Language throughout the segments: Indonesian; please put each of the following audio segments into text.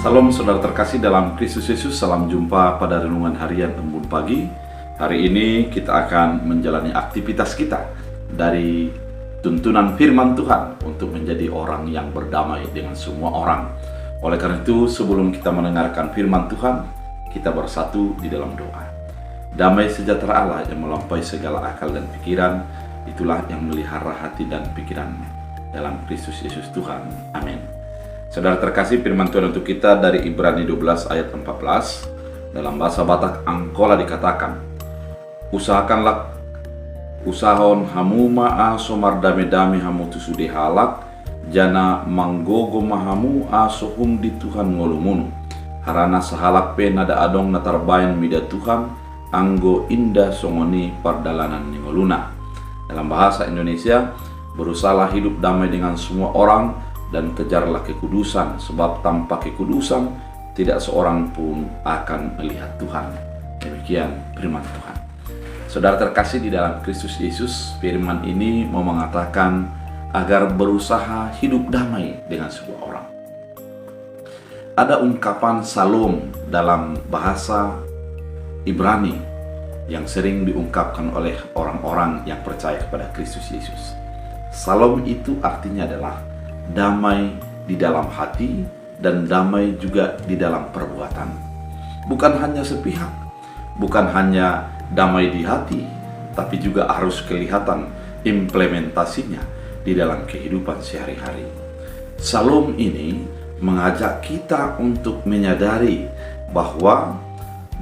Salam saudara terkasih dalam Kristus Yesus, salam jumpa pada renungan harian Embun Pagi. Hari ini kita akan menjalani aktivitas kita dari tuntunan firman Tuhan untuk menjadi orang yang berdamai dengan semua orang. Oleh karena itu, sebelum kita mendengarkan firman Tuhan, kita bersatu di dalam doa. Damai sejahtera Allah yang melampaui segala akal dan pikiran, itulah yang melihara hati dan pikiran dalam Kristus Yesus Tuhan. Amin. Saudara terkasih, firman Tuhan untuk kita dari Ibrani 12 ayat 14. Dalam bahasa Batak Angkola dikatakan, usahon hamu ma'a somar dame-dame hamu tusude halak, jana manggogo mahamu asohum di Tuhan ngolumunu. Harana sahalak pe nada adong natarbayan mida Tuhan, anggo indah songoni pardalanan ningoluna. Dalam bahasa Indonesia, berusahalah hidup damai dengan semua orang, dan kejarlah kekudusan, sebab tanpa kekudusan tidak seorang pun akan melihat Tuhan. Demikian firman Tuhan. Saudara terkasih di dalam Kristus Yesus, firman ini mau mengatakan agar berusaha hidup damai dengan sebuah orang. Ada ungkapan salom dalam bahasa Ibrani yang sering diungkapkan oleh orang-orang yang percaya kepada Kristus Yesus. Salom itu artinya adalah damai di dalam hati dan damai juga di dalam perbuatan. Bukan hanya sepihak, bukan hanya damai di hati, tapi juga harus kelihatan implementasinya di dalam kehidupan sehari-hari. Salom ini mengajak kita untuk menyadari bahwa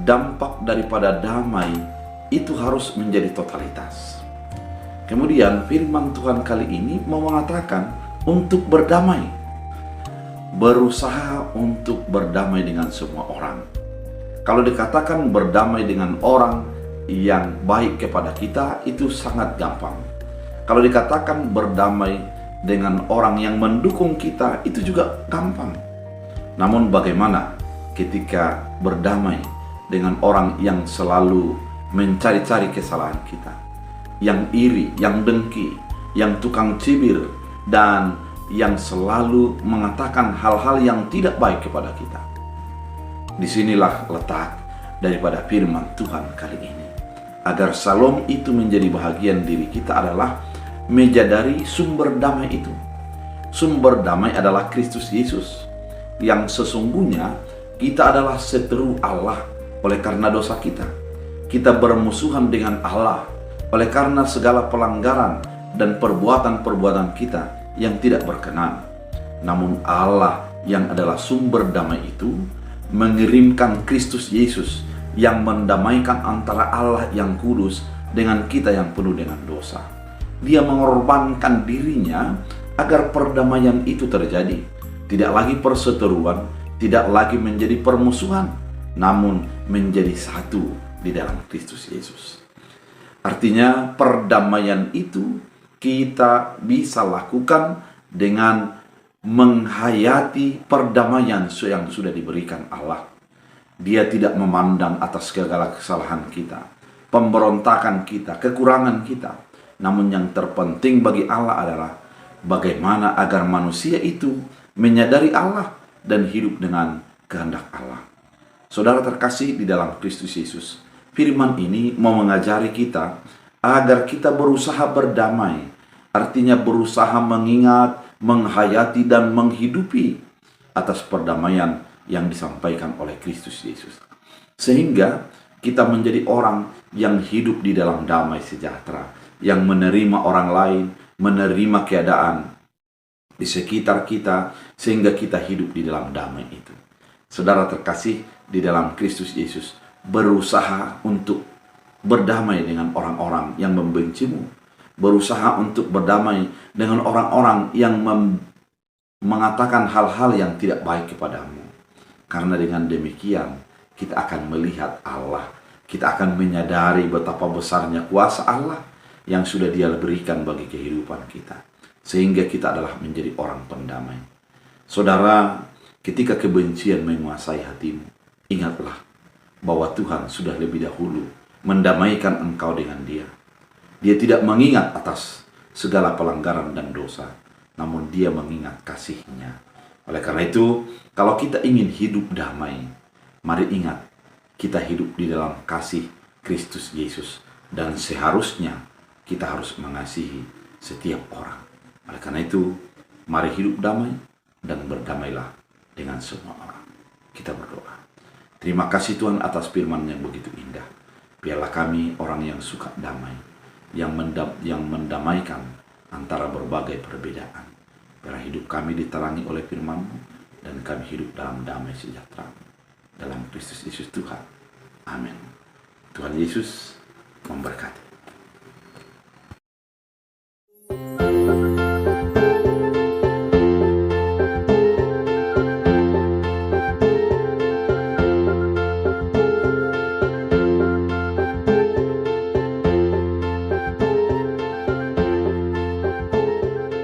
dampak daripada damai itu harus menjadi totalitas. Kemudian firman Tuhan kali ini mau mengatakan untuk berdamai, berusaha untuk berdamai dengan semua orang. Kalau dikatakan berdamai dengan orang yang baik kepada kita, itu sangat gampang. Kalau dikatakan berdamai dengan orang yang mendukung kita, itu juga gampang. Namun bagaimana ketika berdamai dengan orang yang selalu mencari-cari kesalahan kita, yang iri, yang dengki, yang tukang cibir, dan yang selalu mengatakan hal-hal yang tidak baik kepada kita? Disinilah letak daripada firman Tuhan kali ini. Agar salom itu menjadi bahagian diri kita adalah menyadari sumber damai itu. Sumber damai adalah Kristus Yesus, yang sesungguhnya kita adalah seteru Allah oleh karena dosa kita. Kita bermusuhan dengan Allah oleh karena segala pelanggaran dan perbuatan-perbuatan kita yang tidak berkenan. Namun Allah yang adalah sumber damai itu mengirimkan Kristus Yesus yang mendamaikan antara Allah yang kudus dengan kita yang penuh dengan dosa. Dia mengorbankan dirinya agar perdamaian itu terjadi. Tidak lagi perseteruan, tidak lagi menjadi permusuhan, namun menjadi satu di dalam Kristus Yesus. Artinya perdamaian itu kita bisa lakukan dengan menghayati perdamaian yang sudah diberikan Allah. Dia tidak memandang atas segala kesalahan kita, pemberontakan kita, kekurangan kita. Namun yang terpenting bagi Allah adalah bagaimana agar manusia itu menyadari Allah dan hidup dengan kehendak Allah. Saudara terkasih di dalam Kristus Yesus, firman ini mau mengajari kita agar kita berusaha berdamai. Artinya berusaha mengingat, menghayati, dan menghidupi atas perdamaian yang disampaikan oleh Kristus Yesus. Sehingga kita menjadi orang yang hidup di dalam damai sejahtera, yang menerima orang lain, menerima keadaan di sekitar kita, sehingga kita hidup di dalam damai itu. Saudara terkasih di dalam Kristus Yesus, berusaha untuk berdamai dengan orang-orang yang membencimu, berusaha untuk berdamai dengan orang-orang yang mengatakan hal-hal yang tidak baik kepadamu. Karena dengan demikian kita akan melihat Allah, kita akan menyadari betapa besarnya kuasa Allah yang sudah Dia berikan bagi kehidupan kita, sehingga kita adalah menjadi orang pendamai. Saudara, ketika kebencian menguasai hatimu, ingatlah bahwa Tuhan sudah lebih dahulu mendamaikan engkau dengan Dia. Dia tidak mengingat atas segala pelanggaran dan dosa, namun Dia mengingat kasih-Nya. Oleh karena itu, kalau kita ingin hidup damai, mari ingat, kita hidup di dalam kasih Kristus Yesus. Dan seharusnya kita harus mengasihi setiap orang. Oleh karena itu, mari hidup damai dan berdamailah dengan semua orang. Kita berdoa. Terima kasih Tuhan atas firman yang begitu indah. Biarlah kami orang yang suka damai, yang mendamaikan antara berbagai perbedaan. Biarlah hidup kami diterangi oleh firman-Mu dan kami hidup dalam damai sejahtera. Dalam Kristus Yesus Tuhan. Amin. Tuhan Yesus memberkati.